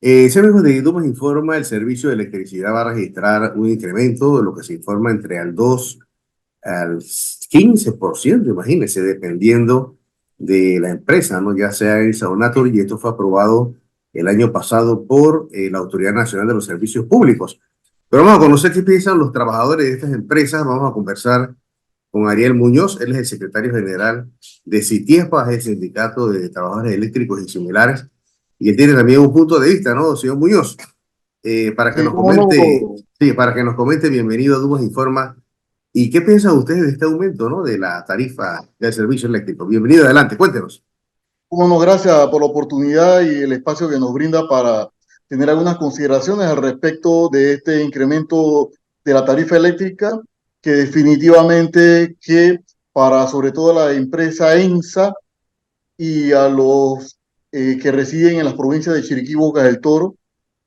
Servicios de Dumas informa, el servicio de electricidad va a registrar un incremento de lo que se informa entre al 2 al 15%, imagínense, dependiendo de la empresa, ¿no? Ya sea el Saonator, y esto fue aprobado el año pasado por la Autoridad Nacional de los Servicios Públicos. Pero vamos a conocer qué piensan los trabajadores de estas empresas. Vamos a conversar con Ariel Muñoz, él es el secretario general de CITIESPA, el Sindicato de Trabajadores Eléctricos y Similares, y él tiene también un punto de vista, ¿no, señor Muñoz? Para que Sí, nos cómo no. comente, sí, para que nos comente, bienvenido a Dumas Informa. ¿Y qué piensan ustedes de este aumento, ¿no? De la tarifa del servicio eléctrico? Bienvenido, adelante, cuéntenos. Cómo no, gracias por la oportunidad y el espacio que nos brinda para tener algunas consideraciones al respecto de este incremento de la tarifa eléctrica, que definitivamente que para sobre todo la empresa ENSA y a los que residen en las provincias de Chiriquí y Bocas del Toro,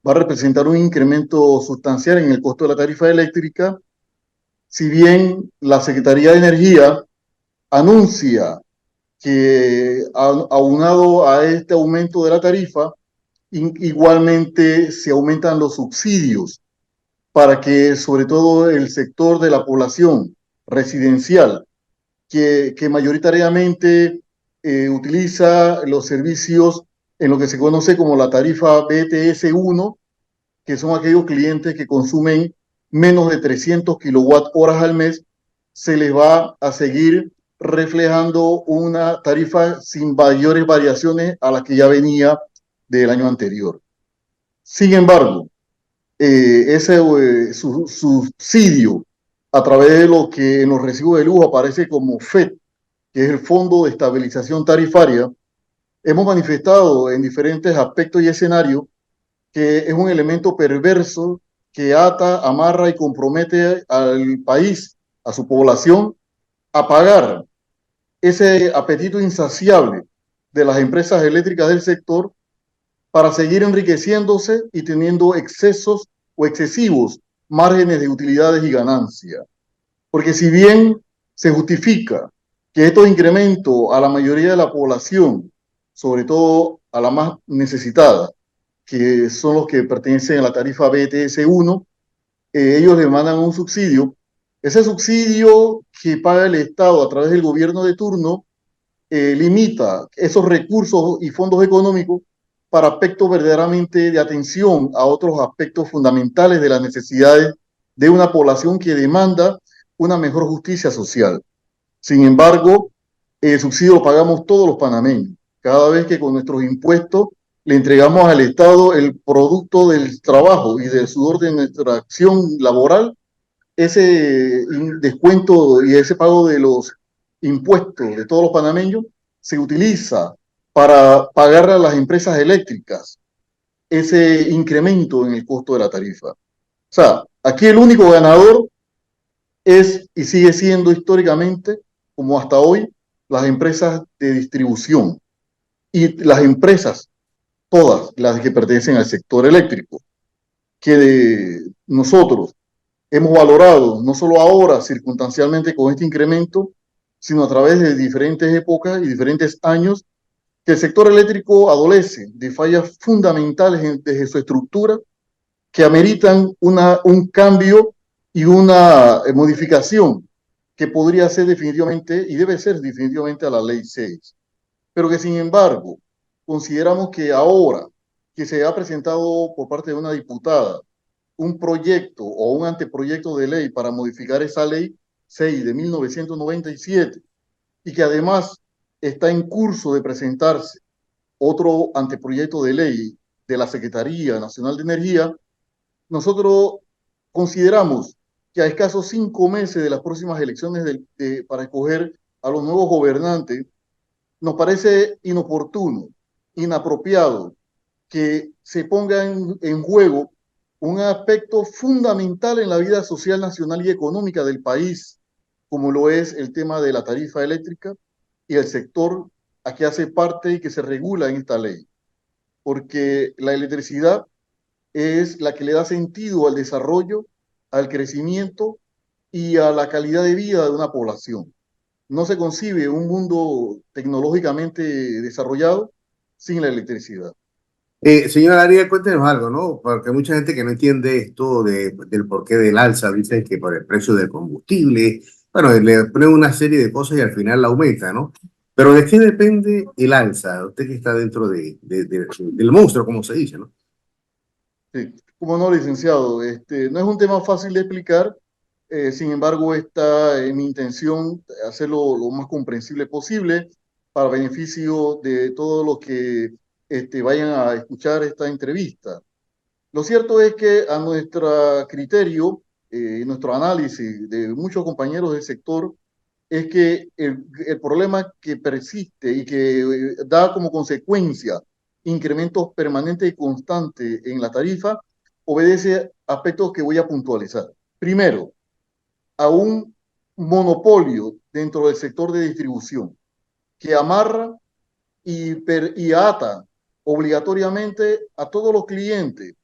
va a representar un incremento sustancial en el costo de la tarifa eléctrica, si bien la Secretaría de Energía anuncia que aunado a este aumento de la tarifa, igualmente se aumentan los subsidios para que sobre todo el sector de la población residencial, que mayoritariamente utiliza los servicios en lo que se conoce como la tarifa BTS 1, que son aquellos clientes que consumen menos de 300 kilowatt horas al mes, se les va a seguir reflejando una tarifa sin mayores variaciones a la que ya venía del año anterior. Sin embargo, ese subsidio a través de lo que en los recibos de luz aparece como FED, que es el Fondo de Estabilización Tarifaria, hemos manifestado en diferentes aspectos y escenarios que es un elemento perverso que ata, amarra y compromete al país, a su población, a pagar ese apetito insaciable de las empresas eléctricas del sector para seguir enriqueciéndose y teniendo excesos o excesivos márgenes de utilidades y ganancia. Porque si bien se justifica que estos incrementos a la mayoría de la población, sobre todo a la más necesitada, que son los que pertenecen a la tarifa BTS 1, ellos demandan un subsidio. Ese subsidio que paga el Estado a través del gobierno de turno limita esos recursos y fondos económicos para aspectos verdaderamente de atención a otros aspectos fundamentales de las necesidades de una población que demanda una mejor justicia social. Sin embargo, el subsidio lo pagamos todos los panameños, cada vez que con nuestros impuestos le entregamos al Estado el producto del trabajo y del sudor de nuestra acción laboral. Ese descuento y ese pago de los impuestos de todos los panameños se utiliza para pagar a las empresas eléctricas ese incremento en el costo de la tarifa. O sea, aquí el único ganador es y sigue siendo históricamente, como hasta hoy, las empresas de distribución y las empresas, todas las que pertenecen al sector eléctrico, que nosotros hemos valorado, no solo ahora circunstancialmente con este incremento, sino a través de diferentes épocas y diferentes años, que el sector eléctrico adolece de fallas fundamentales desde su estructura que ameritan un cambio y una modificación que podría ser definitivamente y debe ser definitivamente a la ley 6. Pero que sin embargo, consideramos que ahora que se ha presentado por parte de una diputada un proyecto o un anteproyecto de ley para modificar esa ley 6 de 1997 y que además está en curso de presentarse otro anteproyecto de ley de la Secretaría Nacional de Energía, nosotros consideramos que a escasos 5 meses de las próximas elecciones para escoger a los nuevos gobernantes, nos parece inoportuno, inapropiado que se ponga en juego un aspecto fundamental en la vida social, nacional y económica del país, como lo es el tema de la tarifa eléctrica y el sector a que hace parte y que se regula en esta ley. Porque la electricidad es la que le da sentido al desarrollo, al crecimiento y a la calidad de vida de una población. No se concibe un mundo tecnológicamente desarrollado sin la electricidad. Señora Arias, cuéntenos algo, ¿no? Porque hay mucha gente que no entiende esto del porqué del alza, dicen que por el precio del combustible, bueno, le ponen una serie de cosas y al final la aumenta, ¿no? Pero ¿de qué depende el alza? Usted que está dentro del monstruo, como se dice, ¿no? Sí, como no, licenciado, no es un tema fácil de explicar, sin embargo, está en mi intención hacerlo lo más comprensible posible para beneficio de todos los que vayan a escuchar esta entrevista. Lo cierto es que a nuestro criterio, nuestro análisis de muchos compañeros del sector, es que el problema que persiste y que da como consecuencia incrementos permanentes y constantes en la tarifa obedece a aspectos que voy a puntualizar. Primero, a un monopolio dentro del sector de distribución que amarra y ata obligatoriamente a todos los clientes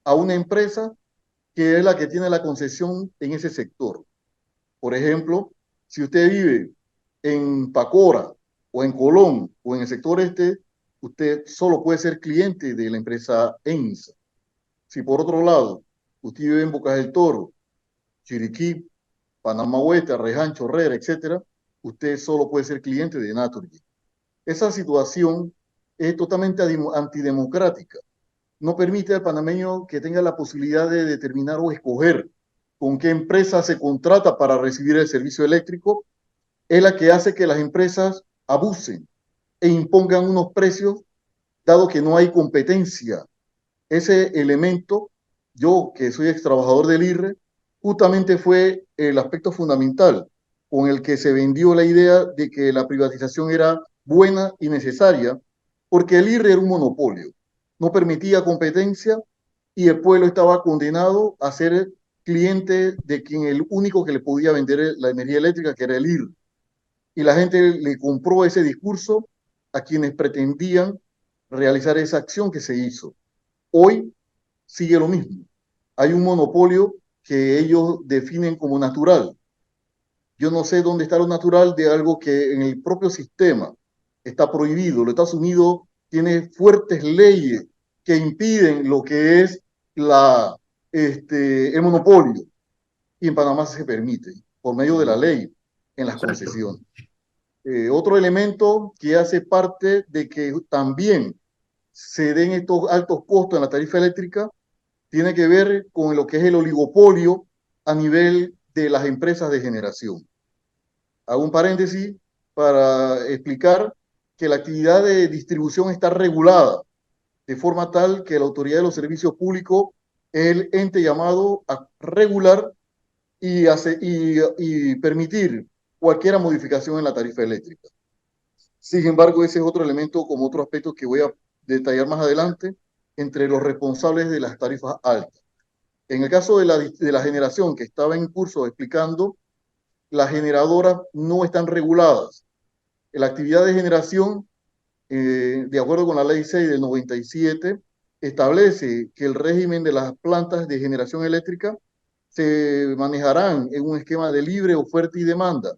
a una empresa que es la que tiene la concesión en ese sector. Por ejemplo, si usted vive en Pacora o en Colón o en el sector este, usted solo puede ser cliente de la empresa ENSA. Si por otro lado, usted vive en Bocas del Toro, Chiriquí, Panamá Oeste, Arreján, Chorrera, etcétera, usted solo puede ser cliente de Naturgy. Esa situación es totalmente antidemocrática. No permite al panameño que tenga la posibilidad de determinar o escoger con qué empresa se contrata para recibir el servicio eléctrico. Es la que hace que las empresas abusen e impongan unos precios dado que no hay competencia. Ese elemento, yo que soy ex trabajador del IRRE, justamente fue el aspecto fundamental con el que se vendió la idea de que la privatización era buena y necesaria, porque el IRRE era un monopolio, no permitía competencia y el pueblo estaba condenado a ser cliente de quien el único que le podía vender la energía eléctrica, que era el IRRE. Y la gente le compró ese discurso a quienes pretendían realizar esa acción que se hizo. Hoy sigue lo mismo. Hay un monopolio que ellos definen como natural. Yo no sé dónde está lo natural de algo que en el propio sistema está prohibido. Los Estados Unidos tiene fuertes leyes que impiden lo que es el monopolio. Y en Panamá se permite por medio de la ley en las Exacto. concesiones. Otro elemento que hace parte de que también se den estos altos costos en la tarifa eléctrica tiene que ver con lo que es el oligopolio a nivel de las empresas de generación. Hago un paréntesis para explicar que la actividad de distribución está regulada de forma tal que la Autoridad de los Servicios Públicos es el ente llamado a regular y permitir cualquier modificación en la tarifa eléctrica. Sin embargo, ese es otro elemento como otro aspecto que voy a detallar más adelante entre los responsables de las tarifas altas. En el caso de la generación que estaba en curso explicando, las generadoras no están reguladas. La actividad de generación, de acuerdo con la ley 6 del 97, establece que el régimen de las plantas de generación eléctrica se manejarán en un esquema de libre oferta y demanda,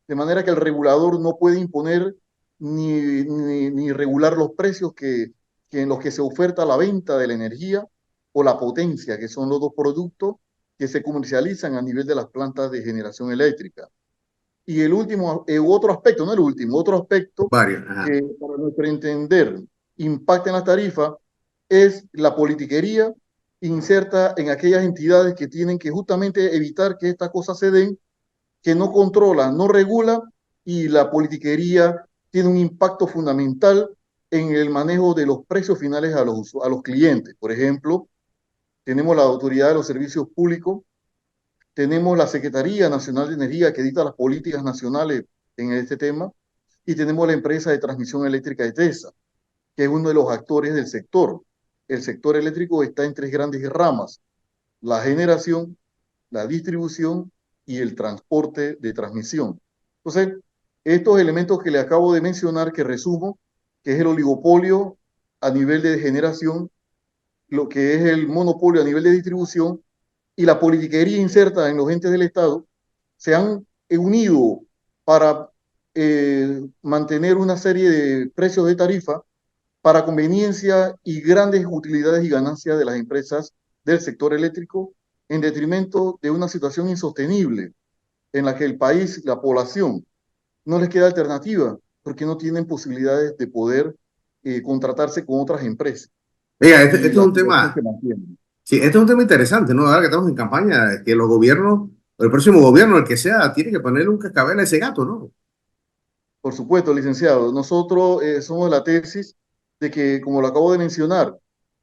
de manera que el regulador no puede imponer ni regular los precios que en los que se oferta la venta de la energía o la potencia, que son los dos productos que se comercializan a nivel de las plantas de generación eléctrica. Y el último, otro aspecto, no el último, otro aspecto Varios, ajá. que para nuestro entender impacta en la tarifa es la politiquería inserta en aquellas entidades que tienen que justamente evitar que estas cosas se den, que no controla, no regula, y la politiquería tiene un impacto fundamental en el manejo de los precios finales a los clientes. Por ejemplo, tenemos la Autoridad de los Servicios Públicos, tenemos la Secretaría Nacional de Energía que dicta las políticas nacionales en este tema, y tenemos la empresa de transmisión eléctrica de TESA, que es uno de los actores del sector. El sector eléctrico está en tres grandes ramas: la generación, la distribución y el transporte de transmisión. Entonces, estos elementos que le acabo de mencionar, que resumo, que es el oligopolio a nivel de generación, lo que es el monopolio a nivel de distribución y la politiquería inserta en los entes del Estado, se han unido para mantener una serie de precios de tarifa para conveniencia y grandes utilidades y ganancias de las empresas del sector eléctrico, en detrimento de una situación insostenible en la que el país, la población, no les queda alternativa porque no tienen posibilidades de poder contratarse con otras empresas Oiga, este y es la un situación se tema, mantiene. sí, este es un tema interesante, ¿no? Ahora que estamos en campaña, que los gobiernos, o el próximo gobierno, el que sea, tiene que ponerle un cascabel a ese gato, ¿no? Por supuesto, licenciado, nosotros somos de la tesis de que, como lo acabo de mencionar,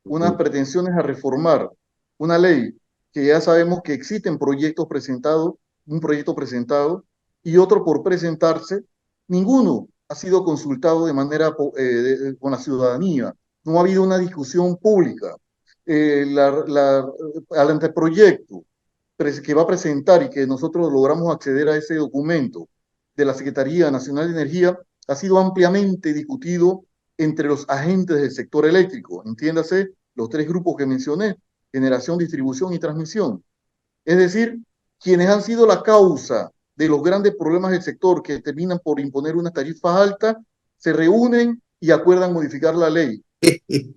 unas Ujú. pretensiones a reformar una ley que ya sabemos que existen proyectos presentados, un proyecto presentado y otro por presentarse, ninguno ha sido consultado de manera con la ciudadanía. No ha habido una discusión pública. Al anteproyecto que va a presentar y que nosotros logramos acceder a ese documento de la Secretaría Nacional de Energía ha sido ampliamente discutido entre los agentes del sector eléctrico, entiéndase los tres grupos que mencioné, generación, distribución y transmisión. Es decir, quienes han sido la causa de los grandes problemas del sector que terminan por imponer unas tarifas altas, se reúnen y acuerdan modificar la ley.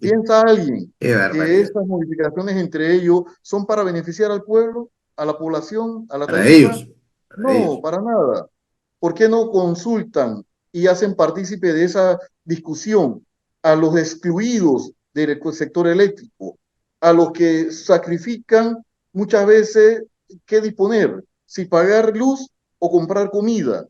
¿Piensa alguien Qué que barbaridad. esas modificaciones entre ellos son para beneficiar al pueblo, a la población, a la Para tarifa? ellos, para No, ellos. para nada. ¿Por qué no consultan y hacen partícipe de esa discusión a los excluidos del sector eléctrico, a los que sacrifican muchas veces qué disponer, si pagar luz o comprar comida?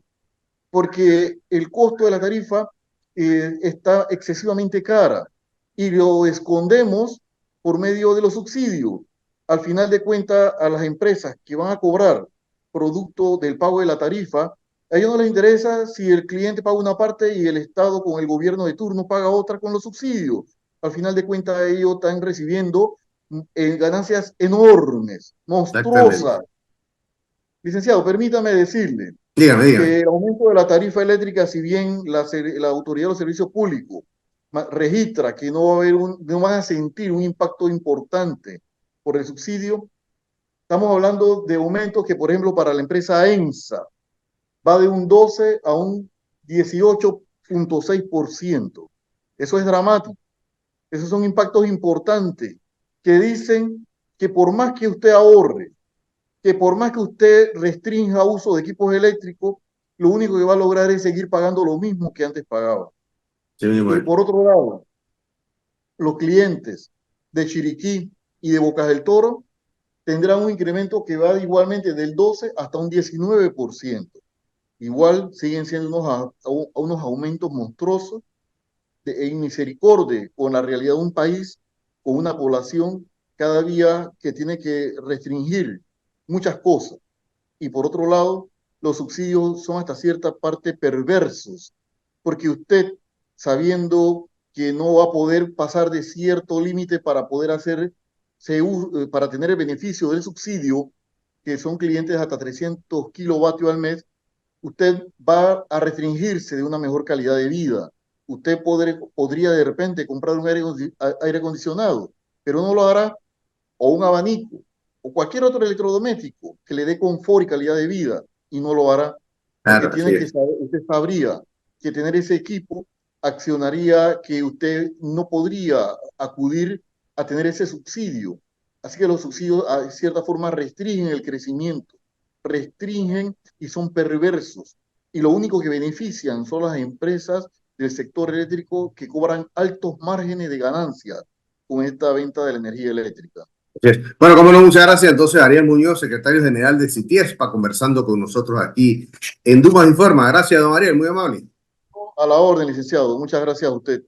Porque el costo de la tarifa está excesivamente cara y lo escondemos por medio de los subsidios. Al final de cuentas, a las empresas que van a cobrar producto del pago de la tarifa, a ellos no les interesa si el cliente paga una parte y el Estado con el gobierno de turno paga otra con los subsidios. Al final de cuentas, ellos están recibiendo ganancias enormes, Exactamente. monstruosas. Licenciado, permítame decirle Dígame, dígame. que el aumento de la tarifa eléctrica, si bien la Autoridad de los Servicios Públicos registra que no va a haber no van a sentir un impacto importante por el subsidio, estamos hablando de aumentos que, por ejemplo, para la empresa ENSA va de un 12 a un 18,6%. Eso es dramático. Esos son impactos importantes que dicen que por más que usted ahorre, que por más que usted restrinja uso de equipos eléctricos, lo único que va a lograr es seguir pagando lo mismo que antes pagaba. Sí, mismo es. Por otro lado, los clientes de Chiriquí y de Bocas del Toro tendrán un incremento que va igualmente del 12 hasta un 19%. Igual siguen siendo unos aumentos monstruosos en misericordia con la realidad de un país, con una población cada día que tiene que restringir muchas cosas. Y por otro lado, los subsidios son hasta cierta parte perversos, porque usted, sabiendo que no va a poder pasar de cierto límite para poder para tener el beneficio del subsidio, que son clientes hasta 300 kilovatios al mes, usted va a restringirse de una mejor calidad de vida. Usted podría de repente comprar un aire acondicionado, pero no lo hará, o un abanico, o cualquier otro electrodoméstico que le dé confort y calidad de vida, y no lo hará, porque Claro, así es. usted sabría que tener ese equipo accionaría que usted no podría acudir a tener ese subsidio. Así que los subsidios, de cierta forma, restringen el crecimiento, restringen y son perversos. Y lo único que benefician son las empresas del sector eléctrico que cobran altos márgenes de ganancia con esta venta de la energía eléctrica. Así es. Bueno, como no, muchas gracias. Entonces, Ariel Muñoz, secretario general de CITIESPA, conversando con nosotros aquí en Dumas Informa. Gracias, don Ariel, muy amable. A la orden, licenciado. Muchas gracias a usted.